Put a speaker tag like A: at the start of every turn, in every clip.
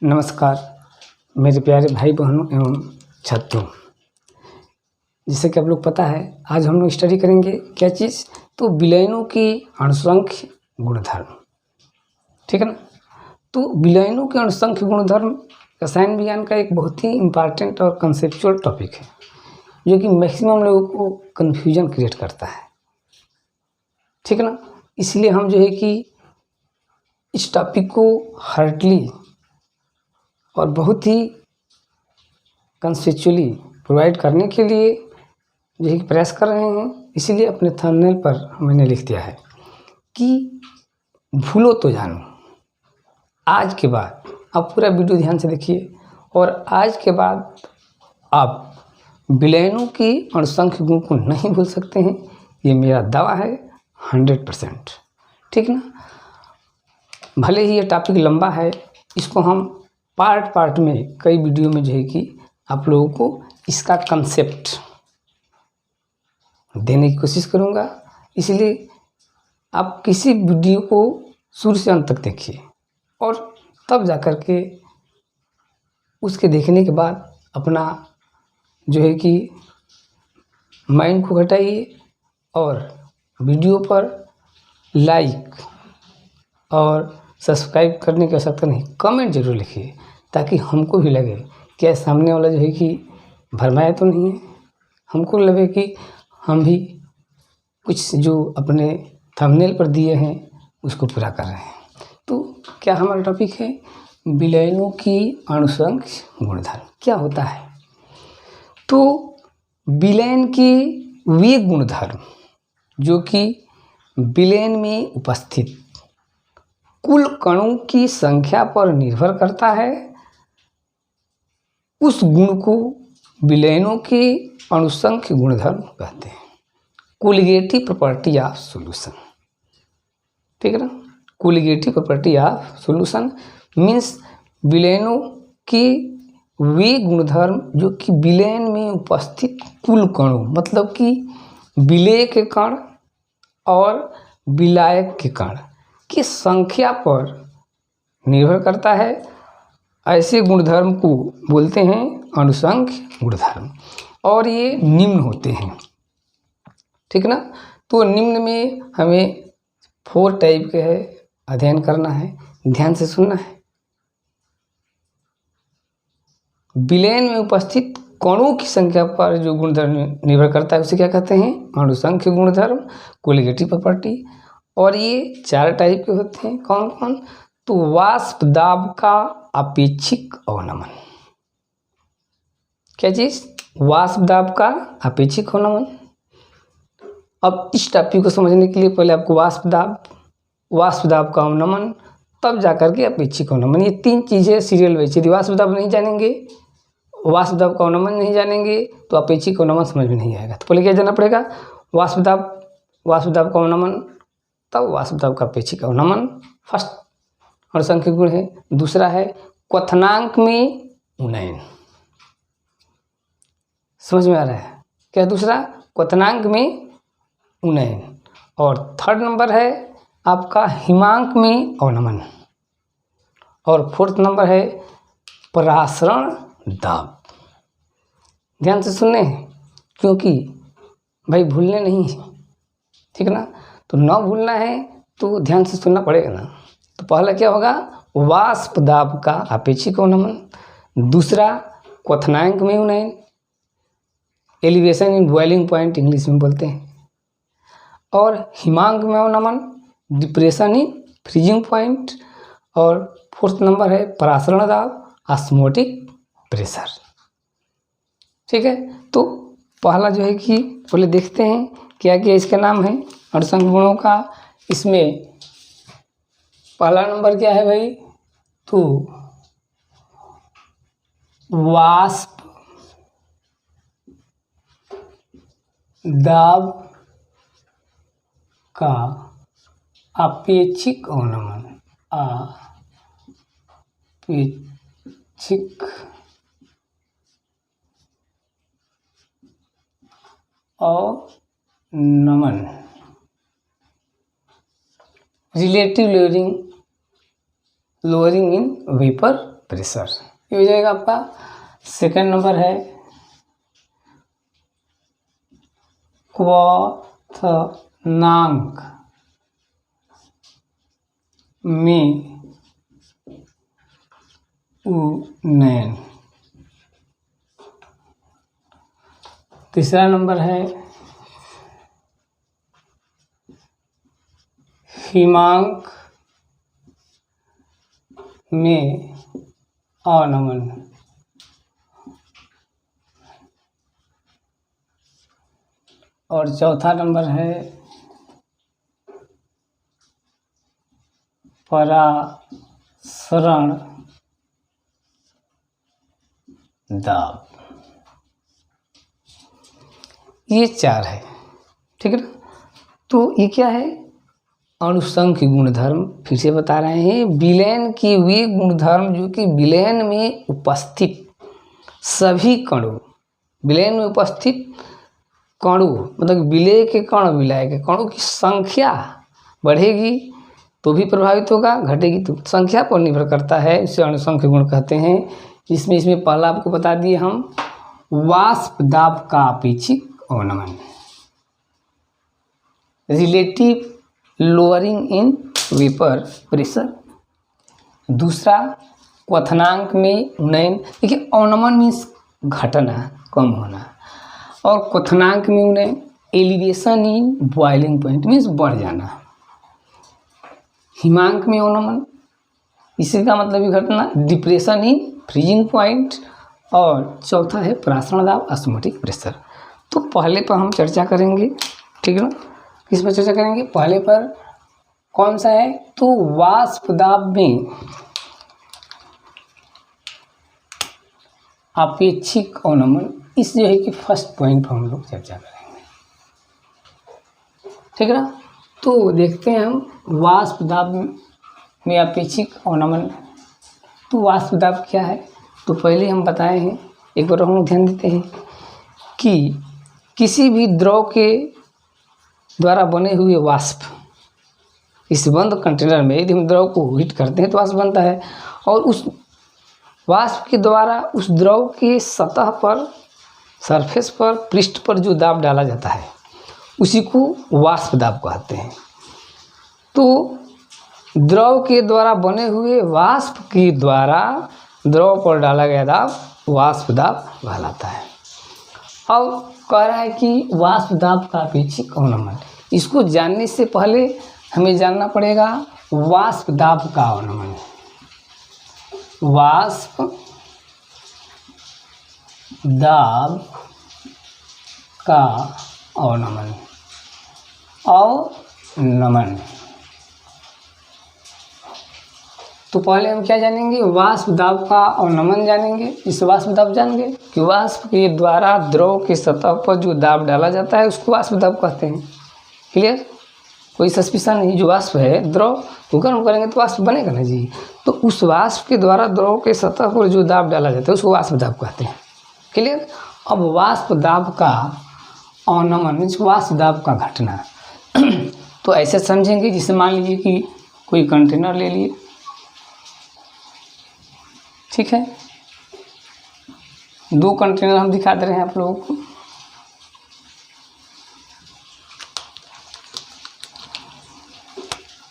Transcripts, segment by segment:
A: नमस्कार मेरे प्यारे भाई बहनों एवं छात्रों। जैसे कि आप लोग पता है, आज हम लोग स्टडी करेंगे क्या चीज़, तो विलयनों की अणुसंख्य गुणधर्म। ठीक है ना। तो विलयनों के अणुसंख्य गुणधर्म रसायन विज्ञान का एक बहुत ही इम्पॉर्टेंट और कंसेप्चुअल टॉपिक है, जो कि मैक्सिमम लोगों को कन्फ्यूजन क्रिएट करता है। ठीक है ना। इसलिए हम जो है कि इस टॉपिक को हार्डली और बहुत ही कंसेप्चुअली प्रोवाइड करने के लिए जो है प्रयास कर रहे हैं। इसीलिए अपने थंबनेल पर मैंने लिख दिया है कि भूलो तो जानो। आज के बाद आप पूरा वीडियो ध्यान से देखिए, और आज के बाद आप विलयनों की अणुसंख्य गुण को नहीं भूल सकते हैं। ये मेरा दावा है 100%। ठीक ना। भले ही ये टॉपिक लंबा है, इसको हम पार्ट में कई वीडियो में जो है कि आप लोगों को इसका कंसेप्ट देने की कोशिश करूँगा। इसलिए आप किसी वीडियो को शुरू से अंत तक देखिए, और तब जाकर के उसके देखने के बाद अपना जो है कि माइंड को हटाइए, और वीडियो पर लाइक और सब्सक्राइब करने की आवश्यकता नहीं, कमेंट जरूर लिखिए, ताकि हमको भी लगे कि सामने वाला जो है कि भरमाया तो नहीं है। हमको लगे कि हम भी कुछ जो अपने थंबनेल पर दिए हैं उसको पूरा कर रहे हैं। तो क्या हमारा टॉपिक है विलयनों की अणुसंख्य गुणधर्म। क्या होता है, तो विलयन के वे गुणधर्म जो कि विलयन में उपस्थित कुल कणों की संख्या पर निर्भर करता है, उस गुण को विलयनों के अणुसंख्य गुणधर्म कहते हैं। Colligative property of solution. ठीक है ना। Colligative property of solution means विलयनों के वे गुणधर्म जो कि विलयन में उपस्थित कुल कणों, मतलब कि विलेय के कण और विलायक के कण की संख्या पर निर्भर करता है। ऐसे गुणधर्म को बोलते हैं अणुसंख्य गुणधर्म, और ये निम्न होते हैं। ठीक ना। तो निम्न में हमें 4 टाइप के है अध्ययन करना है, ध्यान से सुनना है। विलयन में उपस्थित कणों की संख्या पर जो गुणधर्म निर्भर करता है उसे क्या कहते हैं, अणुसंख्य गुणधर्म, कोलिगेटिव प्रॉपर्टी। और ये 4 टाइप के होते हैं। कौन कौन, तो वाष्प दाब का अपेक्षिक अवनमन। क्या चीज, वाष्प दाब का अपेक्षिक अवनमन। अब इस टॉपिक को समझने के लिए पहले आपको वाष्प दाब का अवनमन, तब जाकर के अपेक्षिक अवनमन, ये 3 चीजें सीरियल वाइज। यदि वाष्प दाब नहीं जानेंगे, वाष्प दाब का अवनमन नहीं जानेंगे, तो अपेक्षिक अवनमन समझ में नहीं आएगा। तो पहले क्या जाना पड़ेगा, वाष्प दाब का अवनमन, तब वाष्प दाब का अपेक्षिक अवनमन फर्स्ट अणुसंख्य गुण है। दूसरा है क्वथनांक में उन्नयन। समझ में आ रहा है क्या, दूसरा क्वथनांक में उन्नयन। और 3rd नंबर है आपका हिमांक में अवनमन। और 4th नंबर है परासरण दाब। ध्यान से सुनने हैं, क्योंकि भाई भूलने नहीं है। ठीक है ना। तो ना भूलना है तो ध्यान से सुनना पड़ेगा ना। तो पहला क्या होगा, वाष्प दाब का अपेक्षिक अवनमन। दूसरा क्वथनांक में उन्नयन, elevation in boiling point English में बोलते हैं। और हिमांक में अवनमन, डिप्रेशन इन फ्रीजिंग पॉइंट। और 4th नंबर है परासरण दाब, ऑस्मोटिक प्रेशर। ठीक है। तो पहला जो है कि पहले देखते हैं क्या क्या इसका नाम है अणुसंख्य गुणों का। इसमें पहला नंबर क्या है भाई, तो वाष्प दाब का अपेक्षिक अवनमन, अपेक्षिक अवनमन, relative lowering in vapour pressure. ये हो जाएगा आपका। सेकंड नंबर है क्वथनांक में उन्नयन। तीसरा नंबर है हिमांक में अवनमन। और चौथा नंबर है परासरण दाब। ये 4 है, ठीक है ना। तो ये क्या है, अणुसंख्य गुणधर्म। फिर से बता रहे हैं, विलयन के वे गुणधर्म जो कि विलयन में उपस्थित सभी कणों, विलयन में उपस्थित कणों मतलब विलय के कण, विलय के कणों की संख्या बढ़ेगी तो भी प्रभावित होगा, घटेगी तो संख्या पर निर्भर करता है, इसे अणुसंख्य गुण कहते हैं। इसमें पहला आपको बता दिए हम, वाष्प दाब का अपेक्षिक अवनमन, relative lowering in vapour pressure. दूसरा क्वथनांक में उन्नयन। देखिए अवनमन मीन्स घटना, कम होना, और क्वथनांक में उन्नयन elevation in boiling point means बढ़ जाना। हिमांक में अवनमन, इसी का मतलब ये घटना डिप्रेशन इन फ्रीजिंग पॉइंट। और चौथा है परासरण दाब ऑस्मोटिक प्रेशर। तो पहले पर हम चर्चा करेंगे, ठीक है ना। किस पर चर्चा करेंगे, पहले पर कौन सा है, तो वाष्प दाब में अपेक्षिक अवनमन। इस जो है कि फर्स्ट पॉइंट पर हम लोग चर्चा करेंगे, ठीक है ना। तो देखते हैं हम वाष्प दाब में अपेक्षिक अवनमन। तो वाष्प दाब क्या है, तो पहले हम बताए हैं, एक बार हम ध्यान देते हैं कि किसी भी द्रव के द्वारा बने हुए वाष्प, इस बंद कंटेनर में यदि हम द्रव को हीट करते हैं तो वाष्प बनता है, और उस वाष्प के द्वारा उस द्रव के सतह पर, सरफेस पर, पृष्ठ पर जो दाब डाला जाता है उसी को वाष्प दाब कहते हैं। तो द्रव के द्वारा बने हुए वाष्प के द्वारा द्रव पर डाला गया दाब वाष्प दाब कहलाता है। अब कह रहा है कि वाष्प दाब का अपेक्षिक अवनमन, इसको जानने से पहले हमें जानना पड़ेगा वाष्प दाब का अवनमन। वाष्प दाब का अवनमन, अवनमन। तो पहले हम क्या जानेंगे, वाष्प दाब का अवनमन जानेंगे। इस वाष्प दाब जानेंगे कि वाष्प के द्वारा द्रव के सतह पर जो दाब डाला जाता है उसको वाष्प दाब कहते हैं। क्लियर, कोई सस्पिशन नहीं। जो वाष्प है, द्रव को गर्म करेंगे तो वाष्प बनेगा ना जी। तो उस वाष्प के द्वारा द्रव के सतह पर जो दाब डाला जाता है उसको वाष्प दाब कहते हैं। क्लियर। अब वाष्प दाब का अवनमन मीन्स वाष्प दाब का घटना। तो ऐसे समझेंगे, जिसे मान लीजिए कि कोई कंटेनर ले लिए, ठीक है, 2 कंटेनर हम दिखा दे रहे हैं आप लोगों को।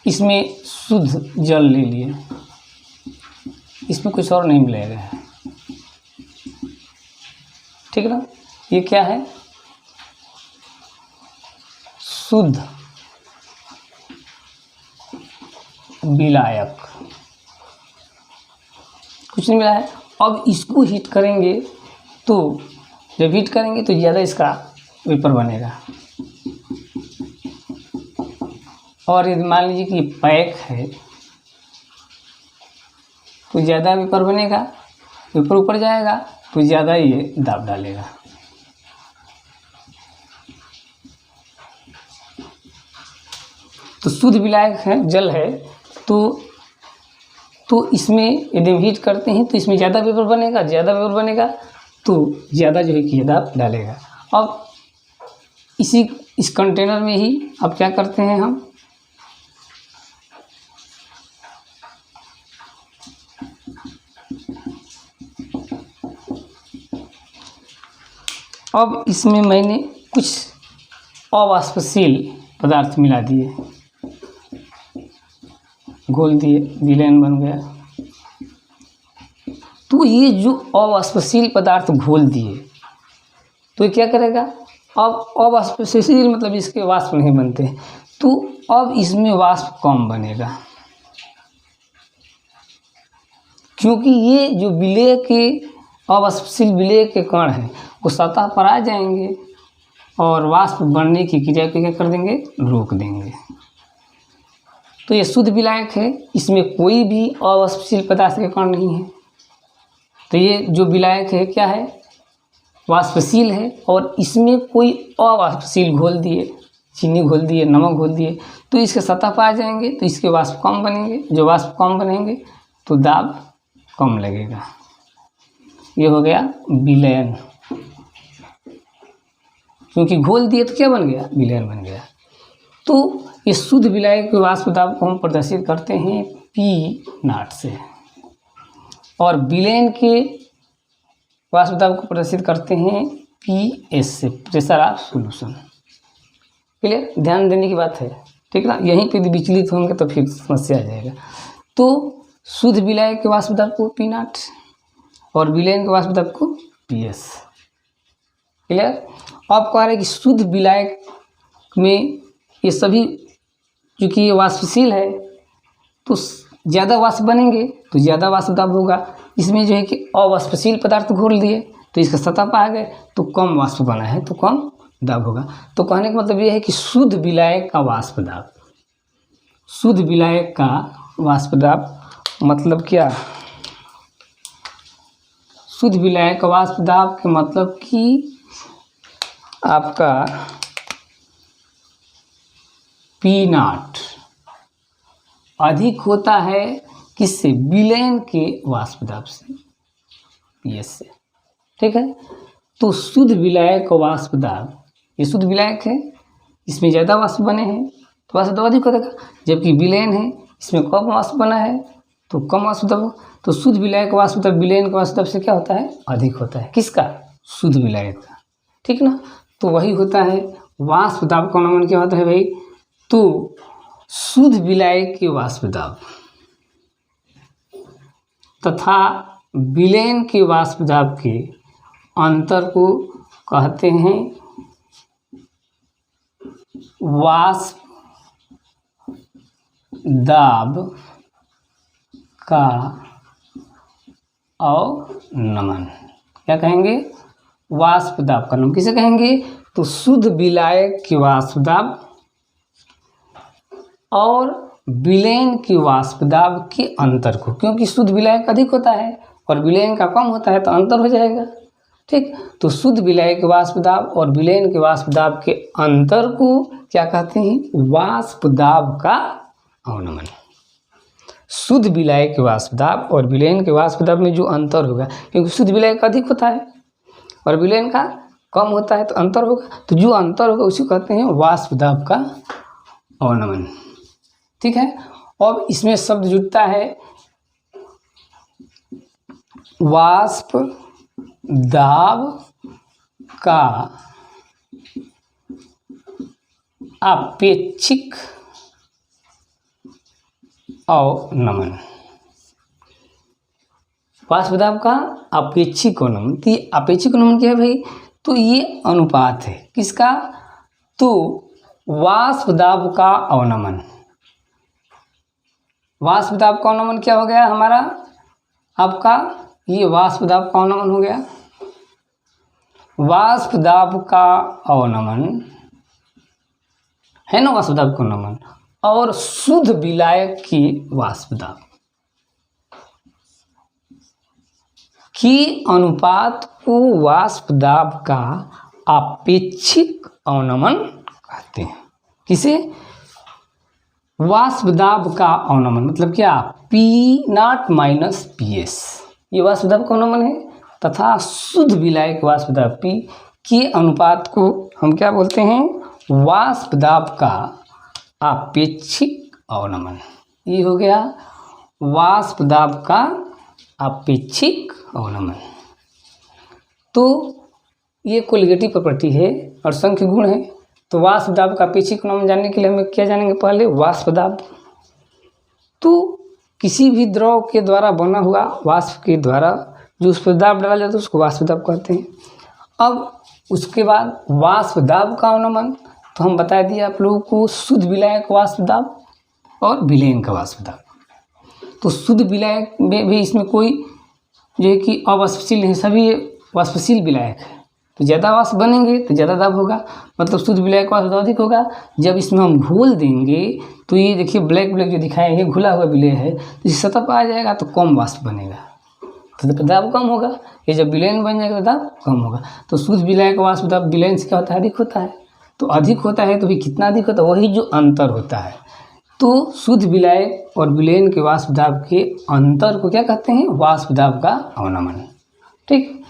A: इसमें शुद्ध जल ले लिए, इसमें कुछ और नहीं मिलेगा, ठीक है ना। ये क्या है, शुद्ध विलायक, कुछ नहीं मिला है। अब इसको हीट करेंगे तो जब हीट करेंगे तो ज़्यादा इसका वेपर बनेगा, और यदि मान लीजिए कि पैक है तो ज़्यादा वेपर बनेगा, वेपर ऊपर जाएगा तो ज़्यादा ये दाब डालेगा। तो शुद्ध विलायक है, जल है, तो इसमें यदि हम हीट करते हैं तो इसमें ज़्यादा वेपर बनेगा, ज़्यादा वेपर बनेगा तो ज़्यादा जो है कि दाब डालेगा। अब इस कंटेनर में ही अब क्या करते हैं हम, अब इसमें मैंने कुछ अवाष्पशील पदार्थ मिला दिए, घोल दिए, विलयन बन गया। तो ये जो अवाष्पशील पदार्थ घोल दिए तो ये क्या करेगा, अब अवाष्पशील मतलब इसके वाष्प नहीं बनते, तो अब इसमें वाष्प कम बनेगा, क्योंकि ये जो विलेय के अवाष्पशील विलेय के कण हैं वो सतह पर आ जाएंगे और वाष्प बनने की क्रिया को क्या कर देंगे, रोक देंगे। तो ये शुद्ध विलायक है, इसमें कोई भी अवाष्पशील पदार्थ के कण नहीं है। तो ये जो विलायक है क्या है, वाष्पशील है, और इसमें कोई अवाष्पशील घोल दिए, चीनी घोल दिए, नमक घोल दिए, तो इसके सतह पर आ जाएंगे, तो इसके वाष्प कम बनेंगे। जो वाष्प कम बनेंगे तो दाब कम लगेगा। ये हो गया विलयन, क्योंकि घोल दिए तो क्या बन गया, विलयन बन गया। तो ये शुद्ध विलायक के वाष्प दाब को हम प्रदर्शित करते हैं P0 से, और विलयन के वाष्प दाब को प्रदर्शित करते हैं PS से, प्रेशर ऑफ सॉल्यूशन। क्लियर, ध्यान देने की बात है, ठीक ना। यहीं पे यदि विचलित होंगे तो फिर समस्या आ जाएगा। तो शुद्ध विलायक के वाष्प दाब को P0 और विलयन के वाष्प दाब को PS। क्लियर। अब कह रहे हैं कि शुद्ध विलायक में ये सभी, क्योंकि ये वाष्पशील है तो ज़्यादा वाष्प बनेंगे तो ज़्यादा वाष्प दाब होगा। इसमें जो है कि अवाष्पशील पदार्थ घोल दिए तो इसका सतह पर आ गए तो कम वाष्प बना है तो कम दाब होगा। तो कहने का मतलब ये है कि शुद्ध विलायक का वाष्प दाब, शुद्ध विलायक का वाष्प दाब मतलब क्या, शुद्ध विलायक का वाष्प दाब के मतलब कि आपका P0 अधिक होता है किससे, विलयन के वाष्प दाब से, PS से, ठीक है। तो शुद्ध विलायक का वाष्प दाब, ये शुद्ध विलायक है, इसमें ज़्यादा वाष्प बने हैं तो वाष्प दाब अधिक होगा, जबकि विलयन है इसमें कम वाष्प बना है तो कम वाष्प दाब। तो शुद्ध विलायक का वाष्प दाब विलयन के वाष्प दाब से क्या होता है, अधिक होता है। किसका, शुद्ध विलायक का, ठीक ना। तो वही होता है वाष्प दाब का अनुमान क्या होता है भाई, तो शुद्ध विलायक के वाष्प दाब तथा विलयन के वाष्प दाब के अंतर को कहते हैं वाष्प दाब का अवनमन। क्या कहेंगे, वाष्प दाब का नाम किसे कहेंगे, तो शुद्ध विलायक के वाष्प दाब और विलयन के वाष्प दाब के अंतर को, क्योंकि शुद्ध विलायक अधिक होता है और विलयन का कम होता है तो अंतर हो जाएगा, ठीक। तो शुद्ध विलायक के वाष्प दाब और विलयन के वाष्प दाब के अंतर को क्या कहते हैं, वाष्प दाब का अवनमन। शुद्ध विलायक के वाष्प दाब और विलयन के वाष्प दाब में जो अंतर होगा, क्योंकि शुद्ध विलायक अधिक होता है और विलयन का कम होता है तो अंतर होगा, तो जो अंतर होगा उसी कहते हैं वाष्प दाब का अवनमन, ठीक है। अब इसमें शब्द जुड़ता है वाष्प दाब का अपेक्षिक अवनमन, वाष्प दाब का अपेक्षिक अवनमन। तो ये अपेक्षिक अवनमन क्या है भाई, तो ये अनुपात है किसका, तो वाष्प दाब का अवनमन। वाष्प दाब का अवनमन क्या हो गया हमारा, आपका ये वाष्प दाब का अवनमन हो गया। वाष्प दाब का अवनमन है ना, वाष्प दाब का अवनमन और शुद्ध विलायक की वाष्प दाब की अनुपात को वाष्प दाब का अपेक्षिक अवनमन कहते हैं। किसे, वाष्प दाब का अवनमन मतलब क्या, P0 माइनस PS, ये वाष्प दाब का अवनमन है, तथा शुद्ध विलायक वाष्प दाब P के अनुपात को हम क्या बोलते हैं, वाष्प दाब का अपेक्षिक अवनमन। ये हो गया वाष्प दाब का अपेक्षिक अवनमन। तो ये कोलिगेटिव प्रॉपर्टी है और संख्य गुण है। तो वाष्प दाब का अपेक्षित नमन जानने के लिए हमें क्या जानेंगे, पहले वाष्प दाब। तो किसी भी द्रव के द्वारा बना हुआ वाष्प के द्वारा जो उस पर दाब डाला जाता है उसको वाष्प दाब कहते हैं। अब उसके बाद वाष्प दाब का अवनमन, तो हम बता दिए आप लोगों को शुद्ध विलायक वाष्प दाब और विलयन का वाष्प दाब। तो शुद्ध विलायक में भी इसमें कोई जो है कि अवाष्पशील नहीं, सभी वाष्पशील विलायक है। तो ज़्यादा वाष्प बनेंगे तो ज़्यादा दाब होगा, मतलब शुद्ध विलायक वाष्प दाब अधिक होगा। जब इसमें हम घोल देंगे तो ये देखिए ब्लैक ब्लैक जो दिखाया ये घुला हुआ विलय है, तो इस सतह पर आ जाएगा तो कम वाष्प बनेगा, तो दाब कम होगा। ये जब विलयन बन जाएगा तो दाब कम होगा। तो शुद्ध विलायक वाष्प दाब विलयन से क्या होता है, अधिक होता है। तो अधिक होता है तो भी कितना अधिक होता है, वही जो अंतर होता है। तो शुद्ध विलायक और विलयन के वाष्प दाब के अंतर को क्या कहते हैं, वाष्प दाब का अवनमन। ठीक,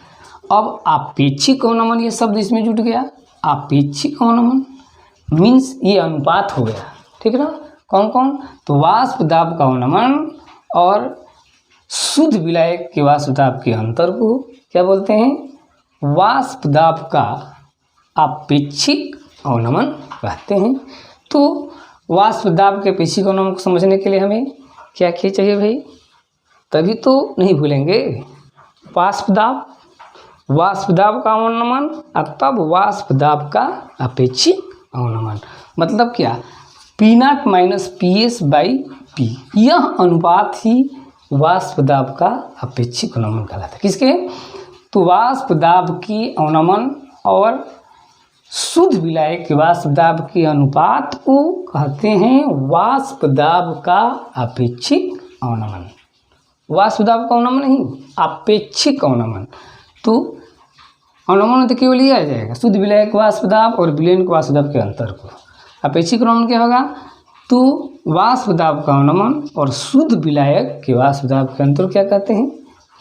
A: अब आपेक्षिक अवनमन ये शब्द इसमें जुट गया। आपेक्षिक अवनमन मीन्स ये अनुपात हो गया, ठीक ना। कौन कौन, तो वाष्प दाब का अवनमन और शुद्ध विलायक के वाष्प दाब के अंतर को क्या बोलते हैं, वाष्प दाब का आपेक्षिक अवनमन कहते हैं। तो वाष्प दाब के आपेक्षिक अवनमन को समझने के लिए हमें क्या क्या चाहिए भाई, तभी तो नहीं भूलेंगे। वाष्प दाब का अवनमन और तब वाष्प दाब का अपेक्षिक अवनमन, मतलब क्या, P0 माइनस PS/P, यह अनुपात ही वाष्प दाब का अपेक्षिक अवनमन कहलाता है। किसके, तो वाष्प दाब की अवनमन और शुद्ध विलायक के वाष्प दाब के अनुपात को कहते हैं वाष्प दाब का अपेक्षिक अवनमन। वाष्प दाब का अवनमन नहीं, अपेक्षिक अवनमन। तो अवनमन तो केवल ये आ जाएगा शुद्ध विलायक वाष्प दाब और विलयन वाष्प दाब के अंतर को। अपेक्षिक अवनमन क्या होगा, तो वाष्प दाब का अवनमन और शुद्ध विलायक के वाष्प दाब के अंतर क्या कहते हैं,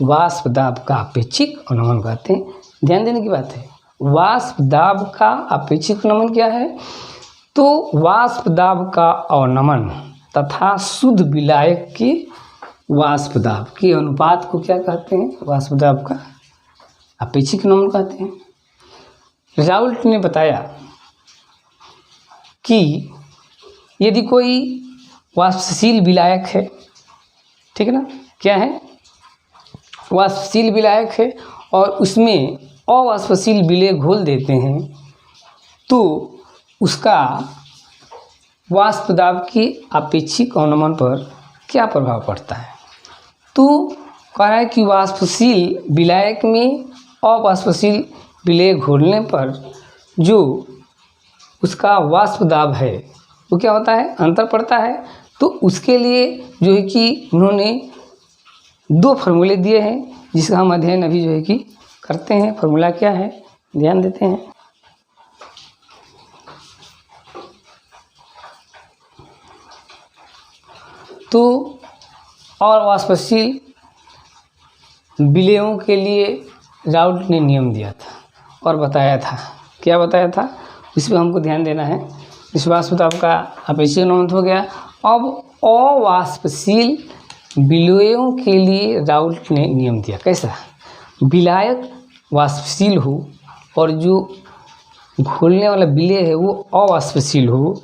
A: वाष्प दाब का अपेक्षिक अवनमन कहते हैं। ध्यान देने की बात है, वाष्प दाब का अपेक्षिक अवनमन क्या है, तो वाष्प दाब का अवनमन तथा शुद्ध विलायक के वाष्प दाब के अनुपात को क्या कहते हैं, वाष्प दाब का अपेक्षिक अवनमन कहते हैं। राउल्ट ने बताया कि यदि कोई वाष्पशील विलायक है, ठीक है ना, क्या है, वाष्पशील विलायक है और उसमें अवाष्पशील विलय घोल देते हैं, तो उसका वाष्प दाब के अपेक्षिक अवनमन पर क्या प्रभाव पड़ता है। तो कह रहा है कि वाष्पशील विलायक में अवाष्पशील विलय घोलने पर जो उसका वाष्प दाब है वो क्या होता है, अंतर पड़ता है। तो उसके लिए जो है कि उन्होंने 2 फार्मूले दिए हैं जिसका हम अध्ययन अभी जो है कि करते हैं। फार्मूला क्या है, ध्यान देते हैं। तो और वाष्पशील विलयों के लिए राउल्ट ने नियम दिया था और बताया था, क्या बताया था, इस पर हमको ध्यान देना है। इस वाष्प दाब का अपेक्षिक अवनमन हो गया। अब अवाष्पशील विलयों के लिए राउल्ट ने नियम दिया, कैसा, विलायक वाष्पशील हो और जो घोलने वाला विलय है वो अवाष्पशील हो,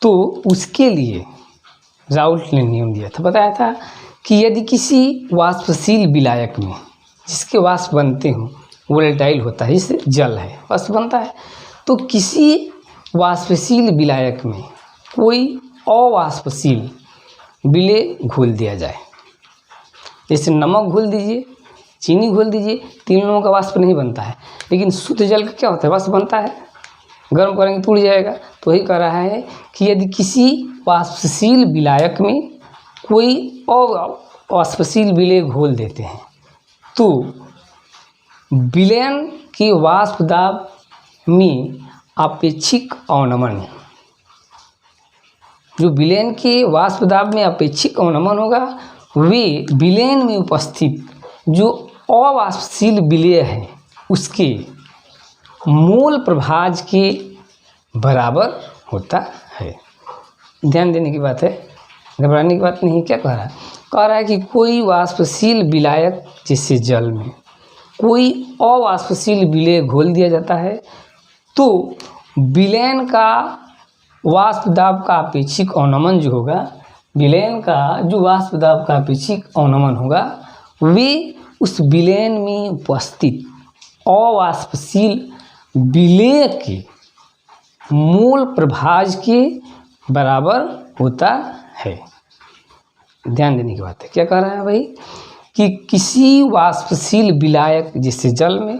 A: तो उसके लिए राउल्ट ने नियम दिया था, बताया था कि यदि किसी वाष्पशील विलायक में जिसके वाष्प बनते हों वोलेटाइल होता है, इससे जल है वाष्प बनता है, तो किसी वाष्पशील विलायक में कोई अवाष्पशील विलय घोल दिया जाए, जैसे नमक घोल दीजिए, चीनी घोल दीजिए, तीनों का वाष्प नहीं बनता है, लेकिन शुद्ध जल का क्या होता है, वाष्प बनता है, गर्म करेंगे टूट जाएगा। तो वही कह रहा है कि यदि किसी वाष्पशील विलायक में कोई अवाष्पशील विलय घोल देते हैं तो विलयन के वाष्प दाब में अपेक्षिक अवनमन, जो विलयन के वाष्प दाब में अपेक्षिक अवनमन होगा वे विलयन में उपस्थित जो अवाष्पशील विलय है उसके मूल प्रभाज के बराबर होता है। ध्यान देने की बात है, घबराने की बात नहीं। क्या कह रहा है, कह रहा है कि कोई वाष्पशील विलायक जैसे जल में कोई अवाष्पशील विलेय घोल दिया जाता है तो विलयन का वाष्प दाब का अपेक्षिक अवनमन जो होगा, विलयन का जो वाष्प दाब का अपेक्षिक अवनमन होगा वे उस विलयन में उपस्थित अवाष्पशील विलेय के मूल प्रभाज के बराबर होता है। ध्यान देने की बात है, क्या कह रहा है भाई कि किसी वाष्पशील विलायक जैसे जल में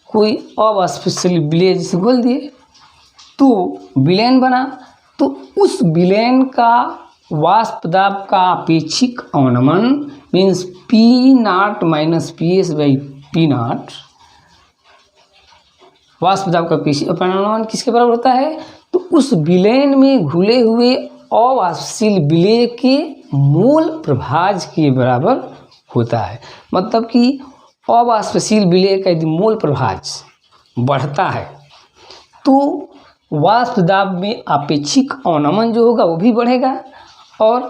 A: कोई अवाष्पशील विलेय जैसे घोल दिए तो विलयन बना, तो उस विलयन का वाष्प दाब का अपेक्षिक अवनमन means P0 minus PS by P0 वाष्प दाब का अपेक्षिक अवनमन किसके बराबर होता है, तो उस विलयन में घुले हुए अवाष्पशील विलेय के मूल प्रभाज के बराबर होता है। मतलब कि अवाष्पशील विलेय का यदि मूल प्रभाज बढ़ता है तो वाष्प दाब में अपेक्षिक अवनमन जो होगा वो भी बढ़ेगा और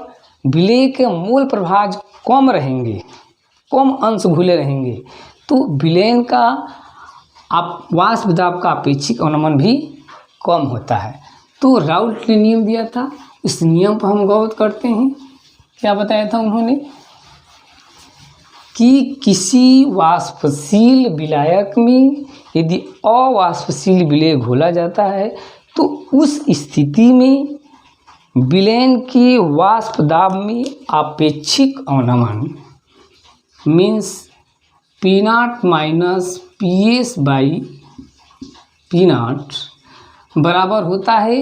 A: विलेय के मूल प्रभाज कम रहेंगे, कम अंश घुले रहेंगे तो विलयन का वाष्प दाब का अपेक्षिक अवनमन भी कम होता है। तो राउल्ट ने नियम दिया था, इस नियम पर हम गौर करते हैं। क्या बताया था उन्होंने कि किसी वाष्पशील विलायक में यदि अवाष्पशील विलेय घोला जाता है तो उस स्थिति में विलयन के वाष्प दाब में अपेक्षिक अवनमन means P0 minus PS by P0 बराबर होता है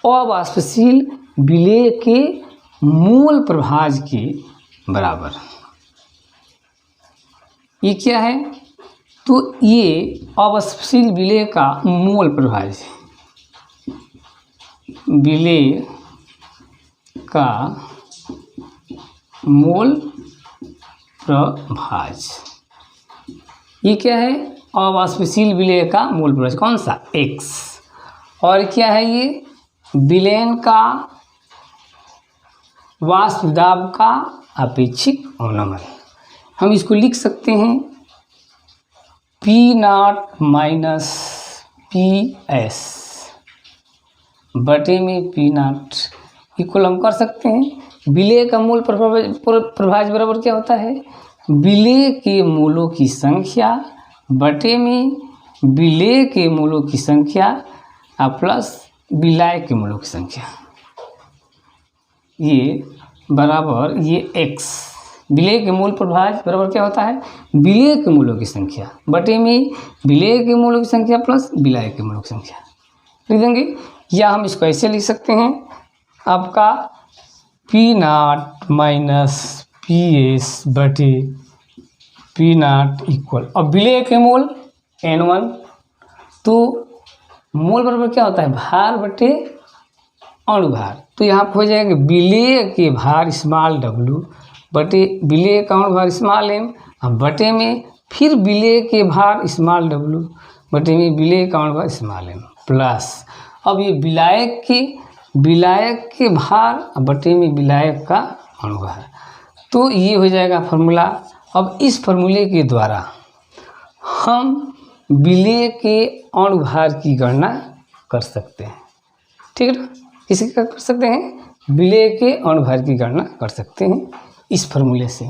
A: अवाष्पशील विलेय के मूल प्रभाज के बराबर। ये क्या है, तो ये अवाष्पशील विलेय का मूल प्रभाज है, विलेय का मूल प्रभाज। ये क्या है, अवाष्पशील विलेय का मूल प्रभाज कौन सा, X। और क्या है ये, विलयन का वाष्प दाब का अपेक्षिक अवनमन। हम इसको लिख सकते हैं P0 माइनस PS बटे में P0 इक्वल हम कर सकते हैं विलेय का मूल प्रभाज बराबर क्या होता है, विलेय के मूलों की संख्या बटे में विलेय के मूलों की संख्या प्लस विलायक के मूलों की संख्या, ये बराबर ये X। विलेय के मूल प्रभाज बराबर क्या होता है, विलेय के मूलों की संख्या बटे में विलेय के मूलों की संख्या प्लस विलायक के मूलों की संख्या लिख देंगे। या हम इसको ऐसे लिख सकते हैं, आपका P0 माइनस PS बटे P0 इक्वल, अब विलेय के मूल N1, तो मूल बराबर क्या होता है, भार बटे अणुभार। तो यहाँ पर हो जाएगा विलेय के भार स्मॉल w बटे विलेय का अणुभार स्मॉल m, अब बटे में फिर विलेय के भार स्मॉल w बटे में विलेय का अणुभार स्मॉल m प्लस अब ये विलायक के भार बटे में विलायक का अणुभार। तो ये हो जाएगा फॉर्मूला। अब इस फॉर्मूले के द्वारा हम विलेय के अणुभार की गणना कर सकते हैं, ठीक है ना। किसी का कर सकते हैं, विलेय के अणुभार की गणना कर सकते हैं इस फॉर्मूले से।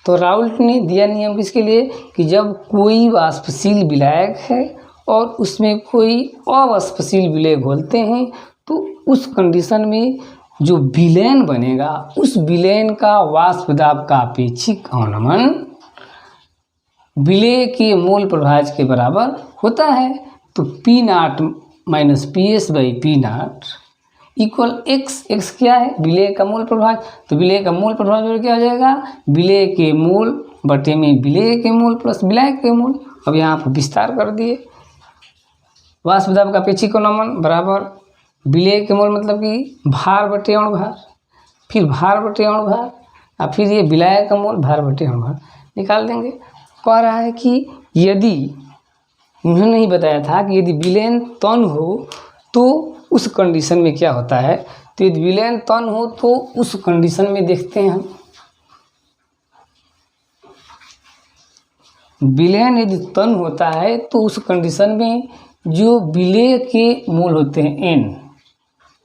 A: तो राउल्ट ने दिया नियम किसके लिए कि जब कोई वाष्पशील विलायक है और उसमें कोई अवाष्पशील विलेय घोलते हैं तो उस कंडीशन में जो विलयन बनेगा उस विलयन का वाष्प दाब का अपेक्षिक अवनमन विलेय के मूल प्रभाज के बराबर होता है। तो P0 minus PS by P0 equal X क्या है, विलेय का मूल प्रभाज। तो विलेय का मूल प्रभाज क्या हो जाएगा, विलेय के मूल बटे में विलेय के मूल प्लस विलायक के मूल। अब यहाँ पर विस्तार कर दिए, वाष्प दाब का अपेक्षिक अवनमन बराबर विलेय के मूल मतलब कि भार बटे अणुभार, फिर भार बटे अणुभार और फिर ये विलायक का मूल भार बटे अणुभार निकाल देंगे। कह रहा है कि यदि उन्होंने ही बताया था कि यदि विलयन तन हो तो उस कंडीशन में क्या होता है, तो यदि विलयन तन हो तो उस कंडीशन में देखते हैं हम विलयन यदि तन होता है तो उस कंडीशन में जो विलेय के मूल होते हैं n,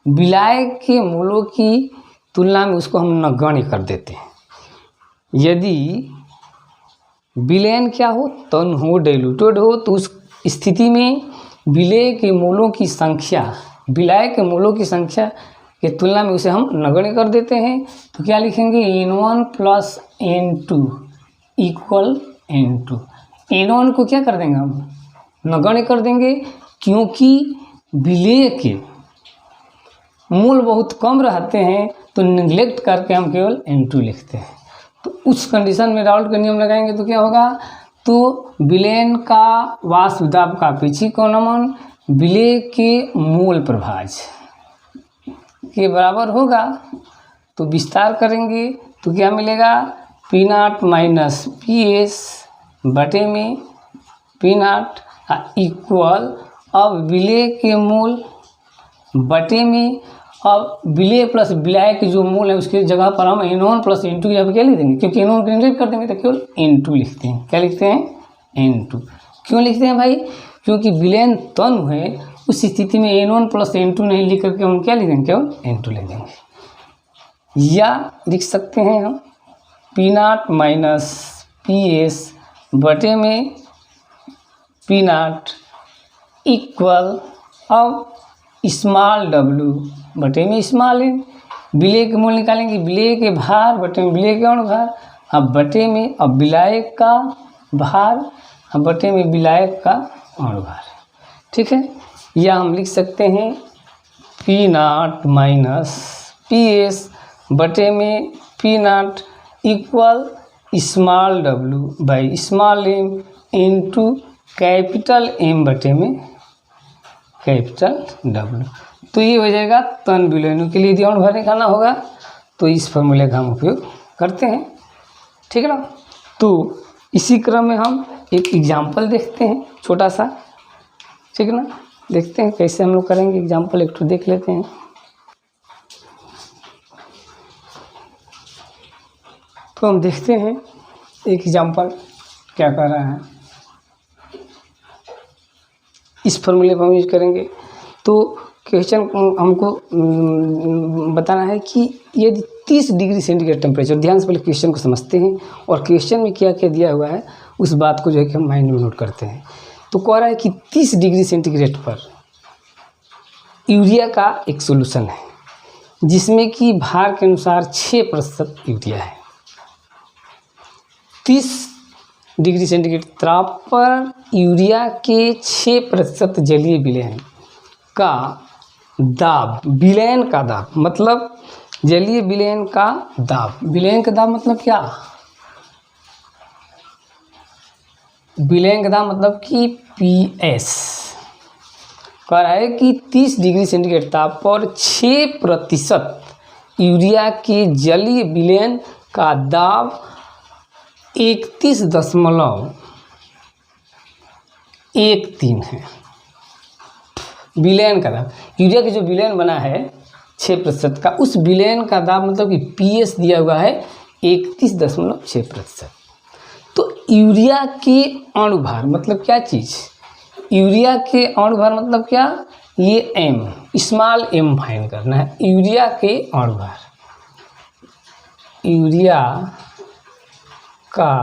A: विलाय के मूलों की तुलना में उसको हम नगण्य कर देते हैं। यदि विलयन क्या हो, तन हो, डाइल्यूटेड हो, तो उस स्थिति में विलेय के मूलों की संख्या विलाय के मूलों की संख्या की तुलना में उसे हम नगण्य कर देते हैं। तो क्या लिखेंगे, n1 plus n2 equal n2। n1 को क्या कर देंगे, हम नगण्य कर देंगे, क्योंकि विलेय के मूल बहुत कम रहते हैं तो निगलेक्ट करके हम केवल n2 लिखते हैं। तो उस कंडीशन में राउल्ट का नियम लगाएंगे तो क्या होगा, तो विलयन का वाष्प दाब का अपेक्षिक अनुमान विलेय के मूल प्रभाज्य के बराबर होगा। तो विस्तार करेंगे तो क्या मिलेगा, P0 माइनस PS बटे में P0 इक्वल, अब विलेय के मूल बटे में, अब विलेय प्लस विलाय के जो मूल है उसकी जगह पर हम n1 प्लस n2 यहाँ पर क्या लिख देंगे, क्योंकि n1 को निगलेक्ट कर देंगे तो केवल n2 लिखते हैं। क्या लिखते हैं, n2। क्यों लिखते हैं भाई, क्योंकि विलयन तन है, उस स्थिति में n1 प्लस n2 नहीं लिख करके हम क्या लिख देंगे, केवल n2 लिख देंगे। या लिख सकते हैं हम P0 माइनस PS बटे में P0 इक्वल, अब स्मॉल w बटे में स्मॉल n, विलेय के मूल निकालेंगे, विलेय के भार बटे में विलेय के अनुभार, अब बटे में अब विलायक का भार, अब बटे में विलायक का अनुभार। ठीक है, या हम लिख सकते हैं P0 माइनस PS बटे में P0 equal small w by small m into capital M बटे में कैपिटल W। तो ये हो जाएगा तन विलयनों के लिए यदि अनुभार निकालना होगा तो इस फॉर्मूले का हम उपयोग करते हैं। ठीक है ना। तो इसी क्रम में हम एक एग्जाम्पल देखते हैं छोटा सा, ठीक है ना। देखते हैं कैसे हम लोग करेंगे, एग्जाम्पल एक तो देख लेते हैं। तो हम देखते हैं एक एग्जाम्पल क्या कर रहा है, इस फॉर्मूले पर हम यूज करेंगे। तो क्वेश्चन हमको बताना है कि यदि 30 डिग्री सेंटीग्रेड टेम्परेचर, ध्यान से पहले क्वेश्चन को समझते हैं और क्वेश्चन में क्या क्या दिया हुआ है उस बात को जो है कि हम माइंड में नोट करते हैं। तो कह रहा है कि 30 डिग्री सेंटीग्रेड पर यूरिया का एक सोल्यूशन है जिसमें कि भार के अनुसार 6% यूरिया है। 30 डिग्री सेंटीग्रेड ताप पर यूरिया के 6% जलीय विलयन का दाब, विलयन का दाब मतलब जलीय विलयन का दाब, विलयन का दाब मतलब क्या, विलयन का दाब मतलब कि PS कह रहा है कि 30 डिग्री सेंटीग्रेड ताप पर 6% यूरिया के जलीय विलयन का दाब 31.13 है। विलयन का दाब, यूरिया के जो विलयन बना है 6% का, उस विलयन का दाब मतलब कि PS दिया हुआ है 31.6%। तो यूरिया के अणुभार मतलब क्या चीज़, यूरिया के अणुभार मतलब क्या, ये M, स्मॉल m फाइंड करना है। यूरिया के अणुभार, यूरिया का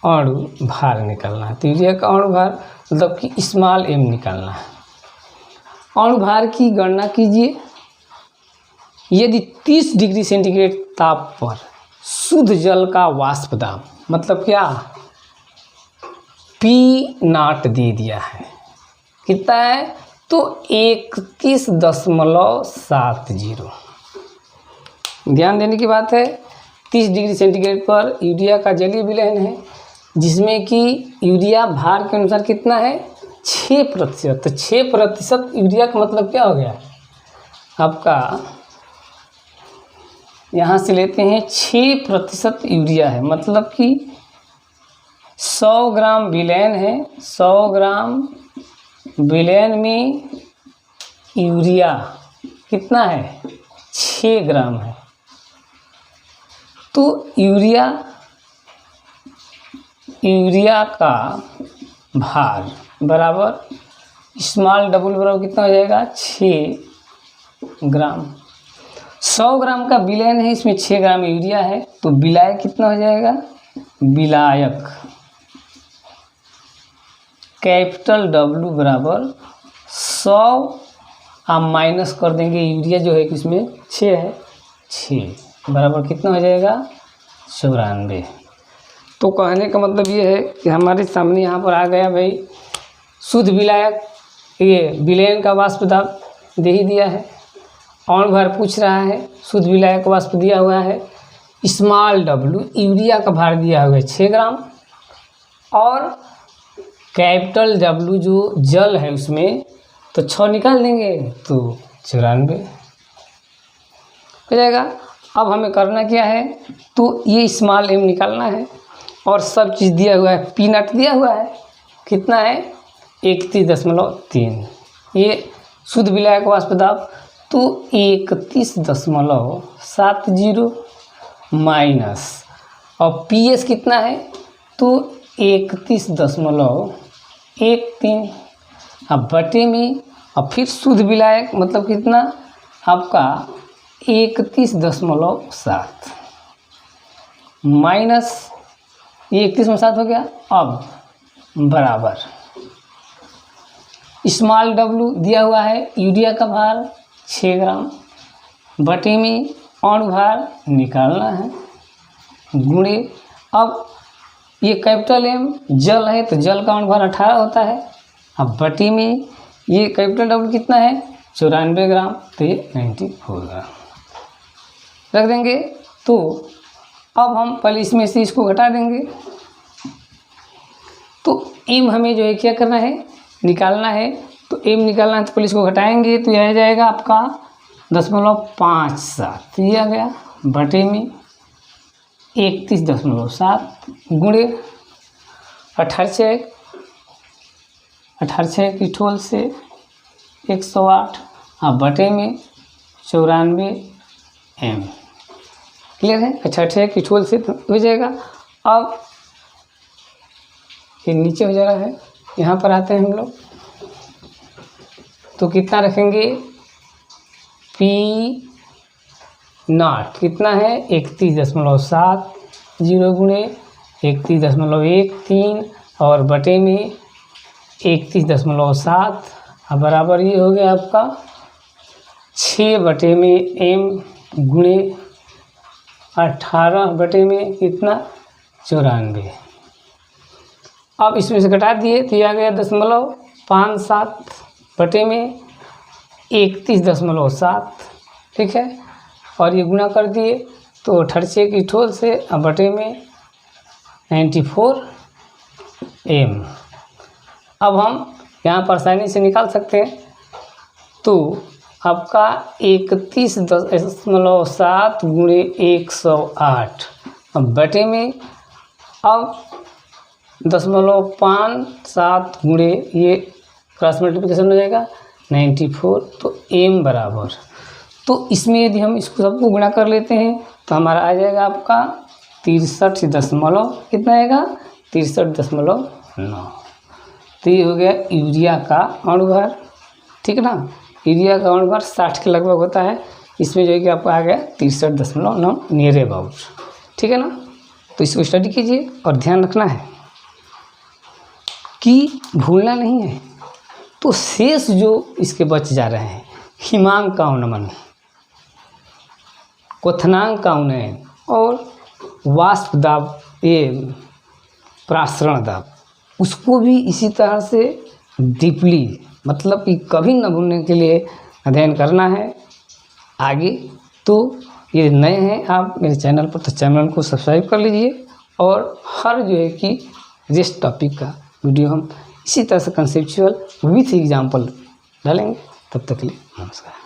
A: अणुभार निकालना है। तो यूरिया का अणुभार मतलब कि स्मॉल m निकालना है। अणुभार की गणना कीजिए। यदि 30 डिग्री सेंटीग्रेड ताप पर शुद्ध जल का वाष्प दाब मतलब क्या, P0 दे दिया है, कितना है तो 31.70। ध्यान देने की बात है, 30 डिग्री सेंटीग्रेड पर यूरिया का जलीय विलयन है जिसमें कि यूरिया भार के अनुसार कितना है 6%। तो 6% यूरिया का मतलब क्या हो गया आपका, यहाँ से लेते हैं 6% यूरिया है मतलब कि 100 ग्राम विलयन है, 100 ग्राम विलयन में यूरिया कितना है 6 ग्राम है। तो यूरिया यूरिया का भार बराबर स्मॉल डबल बराबर कितना हो जाएगा 6 ग्राम। 100 ग्राम का विलयन है, इसमें 6 ग्राम यूरिया है, तो विलायक कितना हो जाएगा, विलायक कैपिटल W बराबर 100 आप माइनस कर देंगे, यूरिया जो है इसमें 6 है, 6 बराबर कितना हो जाएगा 94। तो कहने का मतलब ये है कि हमारे सामने यहाँ पर आ गया भाई शुद्ध विलायक, ये विलयन का वाष्प दाब दे ही दिया है, और भार पूछ रहा है, शुद्ध विलायक वाष्प दिया हुआ है, स्मॉल W यूरिया का भार दिया हुआ है 6 ग्राम, और कैपिटल W जो जल है उसमें तो 6 निकाल देंगे तो 94 हो जाएगा। अब हमें करना क्या है, तो ये स्मॉल m निकालना है, और सब चीज़ दिया हुआ है, पी नट दिया हुआ है, कितना है 31.3, ये शुद्ध विलायक वाष्प दाब, तो 31.70 माइनस, और PS कितना है तो 31.13, अब बटे में, और फिर शुद्ध विलायक मतलब कितना आपका 31.7 माइनस ये 31.7 हो गया, अब बराबर स्मॉल W दिया हुआ है यूरिया का भार 6 ग्राम, बटे में और भार निकालना है, गुणे, अब ये कैपिटल M जल है तो जल का भार 18 होता है, अब बटी में ये कैपिटल W कितना है 94 ग्राम, तो ये 94 ग्राम रख देंगे। तो अब हम पहले इसमें से इसको घटा देंगे, तो M हमें जो है क्या करना है, निकालना है, तो M निकालना है तो पहले इसको घटाएंगे, तो यह आ जाएगा आपका 0.57 ये आ गया, बटे में 31.7 गुणे 18 की ठोल से 108, हाँ बटे में 94 M, क्लियर है, 18 की ठोल से हो जाएगा। अब ये नीचे हो जा रहा है, यहाँ पर आते हैं हम लोग, तो कितना रखेंगे P नॉट कितना है 31.70 गुणे 31.13 और बटे में 31.7, अब बराबर ये हो गया आपका 6 बटे में M गुणे 18 बटे में कितना 94। अब इसमें से घटा दिए तो ये आ गया 0.57 बटे में 31.7, ठीक है, और ये गुणा कर दिए तो 18 की ठोल से अब बटे में 94 M। अब हम यहाँ पर आसानी से निकाल सकते हैं, तो आपका 31.7 गुणे 108 अब बटे में अब 0.57 गुणे ये क्रॉस मल्टीप्लिकेशन हो जाएगा 94, तो M बराबर, तो इसमें यदि हम इसको सबको गुणा कर लेते हैं तो हमारा आ जाएगा आपका 63 कितना आएगा 63.9। तो ये हो गया यूरिया का अणुभार, ठीक है ना, यूरिया का अणुभार 60 के लगभग होता है, इसमें जो है कि आपको आ गया 63.9 नियर अबाउट, ठीक है ना। तो इसको स्टडी कीजिए और ध्यान रखना है कि भूलना नहीं है। तो शेष जो इसके बच जा रहे हैं, हिमांक का उन्नमन, क्वथनांक का उन्नयन और वाष्प दाब, ये प्रासरण दाब, उसको भी इसी तरह से डीपली, मतलब कि कभी न भूलने के लिए अध्ययन करना है आगे। तो ये नए हैं आप मेरे चैनल पर, तो चैनल को सब्सक्राइब कर लीजिए, और हर जो है कि जिस टॉपिक का वीडियो हम इसी तरह से कंसेप्चुअल विथ एग्जाम्पल डालेंगे। तब तक के लिए नमस्कार।